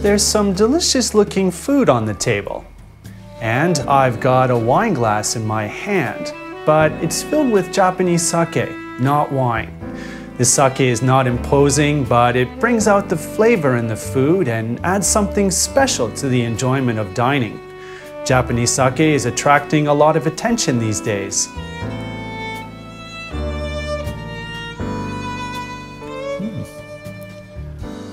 There's some delicious looking food on the table. And I've got a wine glass in my hand, but it's filled with Japanese sake, not wine. This sake is not imposing, but it brings out the flavor in the food and adds something special to the enjoyment of dining. Japanese sake is attracting a lot of attention these days.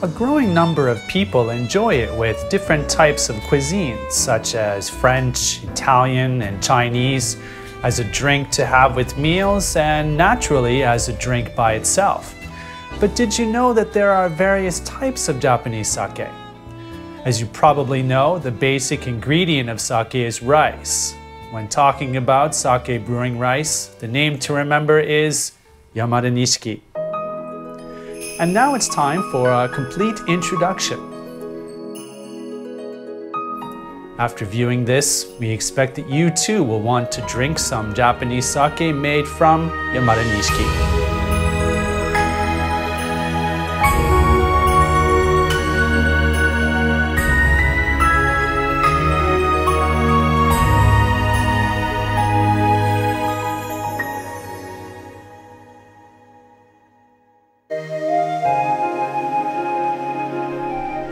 A growing number of people enjoy it with different types of cuisines, such as French, Italian, and Chinese, as a drink to have with meals and naturally as a drink by itself. But did you know that there are various types of Japanese sake? As you probably know, the basic ingredient of sake is rice. When talking about sake brewing rice, the name to remember is Yamada Nishiki. And now it's time for a complete introduction. After viewing this, we expect that you too will want to drink some Japanese sake made from Yamada Nishiki.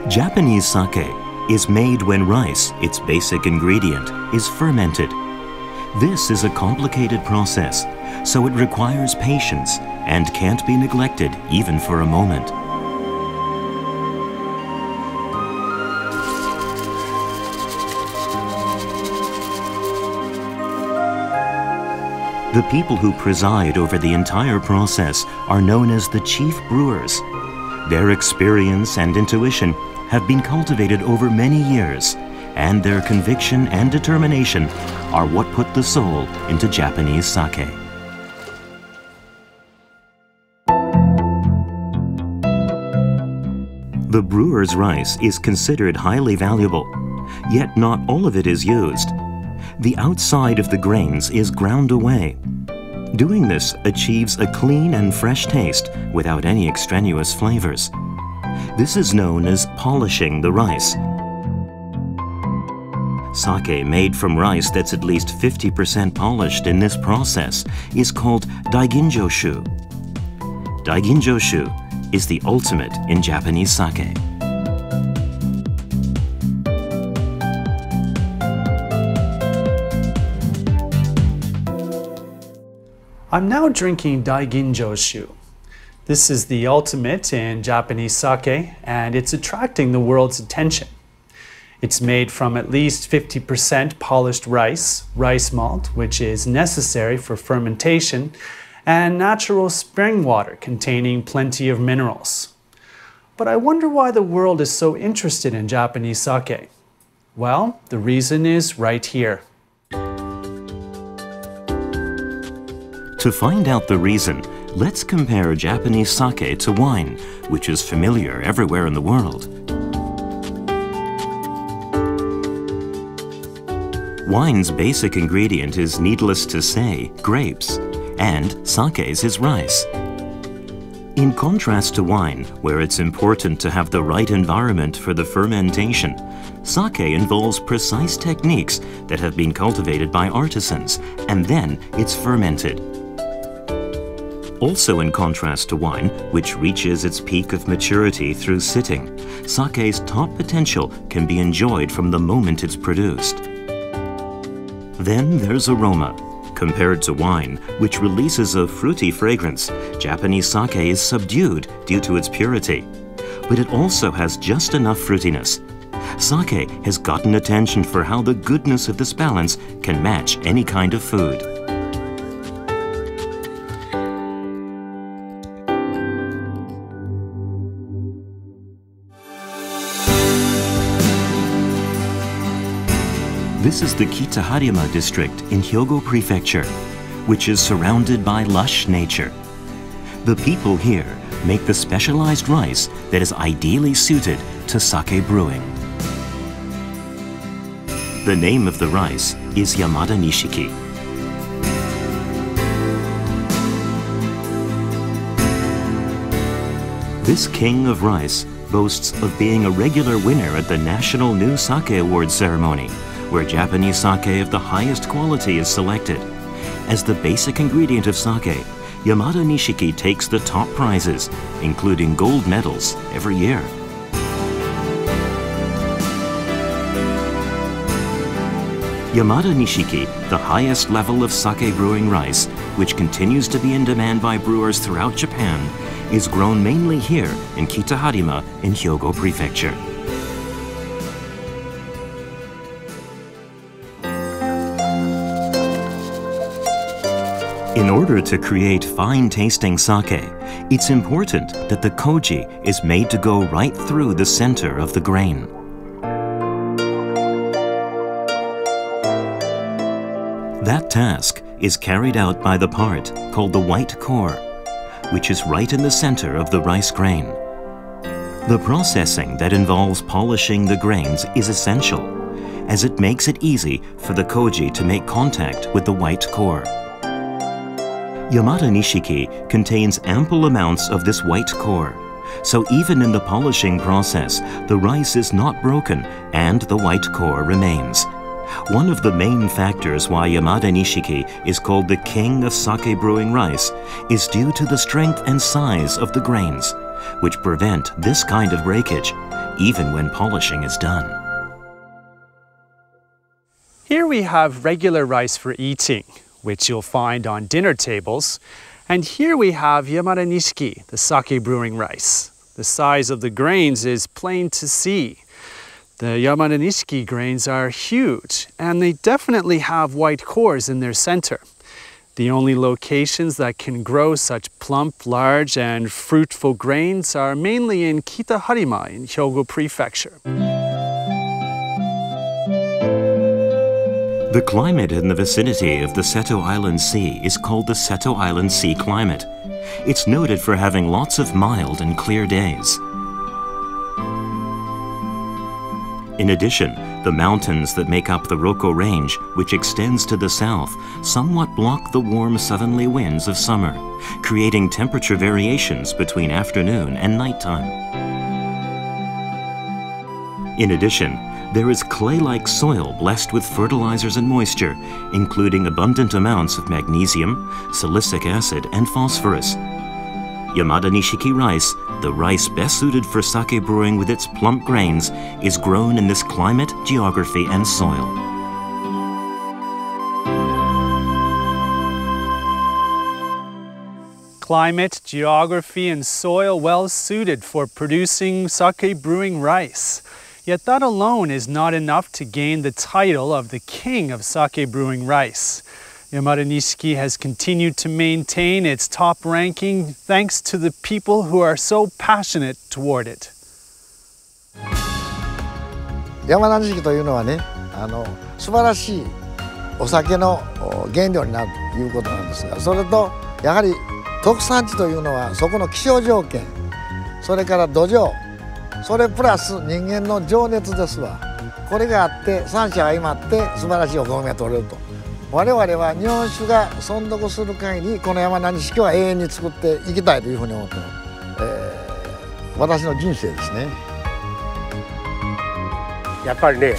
Japanese sake is made when rice, its basic ingredient, is fermented. This is a complicated process, so it requires patience and can't be neglected even for a moment. The people who preside over the entire process are known as the chief brewers. Their experience and intuition have been cultivated over many years, and their conviction and determination are what put the soul into Japanese sake. The brewer's rice is considered highly valuable, yet not all of it is used. The outside of the grains is ground away. Doing this achieves a clean and fresh taste without any extraneous flavors. This is known as polishing the rice. Sake made from rice that's at least 50% polished in this process is called daiginjoshu. Daiginjoshu is the ultimate in Japanese sake. I'm now drinking daiginjoshu. This is the ultimate in Japanese sake, and it's attracting the world's attention. It's made from at least 50% polished rice malt, which is necessary for fermentation, and natural spring water containing plenty of minerals. But I wonder why the world is so interested in Japanese sake. Well, the reason is right here. To find out the reason, let's compare Japanese sake to wine, which is familiar everywhere in the world. Wine's basic ingredient is, needless to say, grapes, and sake's is rice. In contrast to wine, where it's important to have the right environment for the fermentation, sake involves precise techniques that have been cultivated by artisans, and then it's fermented. Also in contrast to wine, which reaches its peak of maturity through sitting, sake's top potential can be enjoyed from the moment it's produced. Then there's aroma. Compared to wine, which releases a fruity fragrance, Japanese sake is subdued due to its purity. But it also has just enough fruitiness. Sake has gotten attention for how the goodness of this balance can match any kind of food. This is the Kita-Harima district in Hyogo Prefecture, which is surrounded by lush nature. The people here make the specialized rice that is ideally suited to sake brewing. The name of the rice is Yamada Nishiki. This king of rice boasts of being a regular winner at the National New Sake Awards ceremony, where Japanese sake of the highest quality is selected. As the basic ingredient of sake, Yamada Nishiki takes the top prizes, including gold medals, every year. Yamada Nishiki, the highest level of sake brewing rice, which continues to be in demand by brewers throughout Japan, is grown mainly here in Kita-Harima in Hyogo Prefecture. In order to create fine-tasting sake, it's important that the koji is made to go right through the center of the grain. That task is carried out by the part called the white core, which is right in the center of the rice grain. The processing that involves polishing the grains is essential, as it makes it easy for the koji to make contact with the white core. Yamada Nishiki contains ample amounts of this white core, so even in the polishing process, the rice is not broken and the white core remains. One of the main factors why Yamada Nishiki is called the king of sake brewing rice is due to the strength and size of the grains, which prevent this kind of breakage, even when polishing is done. Here we have regular rice for eating, which you'll find on dinner tables. And here we have Yamada Nishiki, the sake brewing rice. The size of the grains is plain to see. The Yamada Nishiki grains are huge, and they definitely have white cores in their center. The only locations that can grow such plump, large, and fruitful grains are mainly in Kita-Harima in Hyogo Prefecture. The climate in the vicinity of the Seto Island Sea is called the Seto Island Sea climate. It's noted for having lots of mild and clear days. In addition, the mountains that make up the Roko Range, which extends to the south, somewhat block the warm southerly winds of summer, creating temperature variations between afternoon and nighttime. In addition, there is clay-like soil blessed with fertilizers and moisture, including abundant amounts of magnesium, silicic acid, and phosphorus. Yamada Nishiki rice, the rice best suited for sake brewing with its plump grains, is grown in this climate, geography, and soil. Climate, geography, and soil well suited for producing sake brewing rice. Yet that alone is not enough to gain the title of the king of sake brewing rice. Yamada Nishiki has continued to maintain its top ranking thanks to the people who are so passionate toward it. 山田錦というのはね、素晴らしいお酒の原料になるということなんですが、それとやはり特産地というのはそこの気象条件、それから土壌、それプラス人間の情熱ですわ。これがあって三者相まって素晴らしいお米が取れると。我々は日本酒が存続する限りこの山田錦は永遠に作っていきたいというふうに思ってます。私の人生ですね。やっぱりね、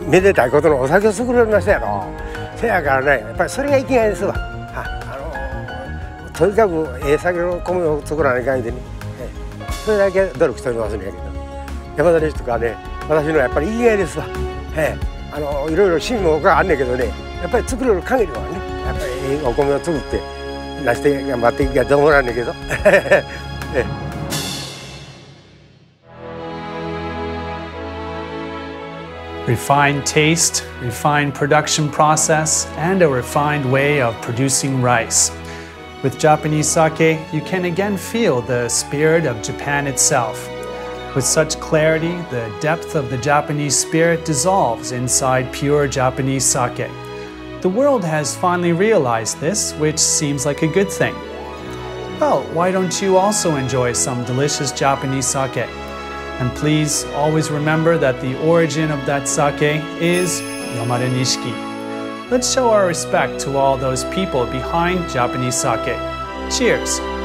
めでたいことのお酒を作れましたやろ。せやからね、やっぱりそれが生きがいですわ。とにかく酒の米を作らない限りね、それだけ努力しておりますんやけど、山田錦とかね、私のやっぱり生きがいですわ。いろいろ趣味もあんねんけどね、やっぱり作れる限りはね、やっぱりお米を作って出して頑張っていきたいと思うんだけど。Refined taste, refined production process, and a refined way of producing rice. With Japanese sake, you can again feel the spirit of Japan itself. With such clarity, the depth of the Japanese spirit dissolves inside pure Japanese sake. The world has finally realized this, which seems like a good thing. Well, why don't you also enjoy some delicious Japanese sake? And please always remember that the origin of that sake is Yamare Nishiki. Let's show our respect to all those people behind Japanese sake. Cheers!